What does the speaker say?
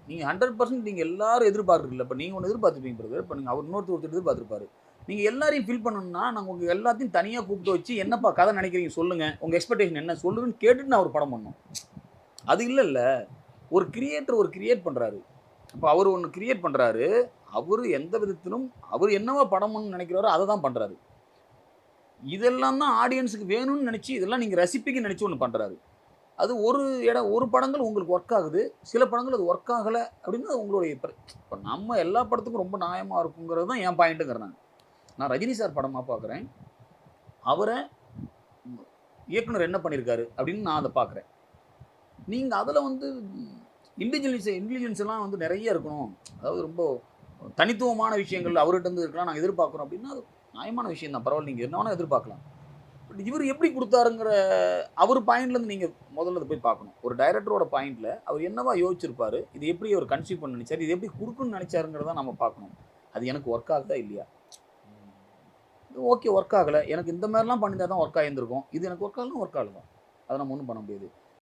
நீங்கள் 100% நீங்கள் எல்லாரும் எதிர்பார்க்குறீங்களா? இப்போ நீங்கள் ஒன்று எதிர்பார்த்துருப்பீங்க பிரதர். இப்போ நீங்கள் அவர் ஒருத்தர் எதிர்பார்த்துருப்பாரு. நீங்கள் எல்லாரையும் ஃபில் பண்ணணும்னா, நாங்கள் உங்கள் எல்லாத்தையும் தனியாக கூப்பிட்டு வச்சு, என்னப்பா கதை நினைக்கிறீங்க சொல்லுங்க. உங்கள் எக்ஸ்பெக்டேஷன் என்ன சொல்லுங்கன்னு கேட்டுட்டு நான் ஒரு படம் பண்ணணும். அது இல்லல்ல. ஒரு கிரியேட்டர் ஒரு கிரியேட் பண்றாரு. அப்ப அவரு ஒண்ணு கிரியேட் பண்றாரு. அவரு எந்த விதத்திலும் அவரு என்னவா படம்னு நினைக்கிறாரோ அத தான் பண்றாரு. இதெல்லாம் தான் ஆடியன்ஸ்க்கு வேணும்னு நினைச்சு, இதெல்லாம் நீங்க ரசிப்பீங்கன்னு நினைச்சு ஒண்ணு பண்றாரு. அது ஒரு படங்கள் உங்களுக்கு வொர்க் ஆகுது. சில படங்கள் அது வொர்க் ஆகல அப்படின்னு அது உங்களுடைய இப்ப நம்ம எல்லா படத்துக்கும் ரொம்ப நியாயமா இருக்குங்கிறது தான் என் பாயிண்ட்ங்கிறேன் நான். நான் ரஜினி சார் படமா பார்க்குறேன். அவர இயக்குனர் என்ன பண்ணியிருக்காரு அப்படின்னு நான் அத பார்க்குறேன். நீங்க அதுல வந்து இன்டெலிஜென்ஸ் எல்லாம் வந்து நெறைய இருக்கணும். அதாவது ரொம்ப தனித்துவமான விஷயங்கள் அவர்ட்ட இருந்து இருக்கலாம் நாங்க எதிர்பார்க்கிறோம் அப்படின்னா, அது நியாயமான விஷயம் தான். பரவாயில்ல. நீங்க என்ன வேணா எதிர்பார்க்கலாம். பட் இவரு எப்படி குடுத்தாருங்கிற அவர் பாயிண்ட்ல இருந்து நீங்க முதல்ல அத போய் பார்க்கணும். ஒரு டைரக்டரோட பாயிண்ட்ல அவர் என்னவா யோசிச்சிருப்பாரு? இது எப்படி அவர் கன்சீவ் பண்ண நினைச்சாரு? இது எப்படி குடுக்கணும்னு நினைச்சாருங்கிறத நம்ம பார்க்கணும். அது எனக்கு வொர்க் ஆகுதா இல்லையா? ஓகே வொர்க் ஆகல. எனக்கு இந்த மாரிலாம் பண்ணியிருந்தா தான் வொர்க் ஆயிருந்திருக்கும். இது எனக்கு வொர்க் ஆகலன்னா வொர்க் ஆகல தான். அத நம்ம ஒண்ணும் பண்ண முடியாது.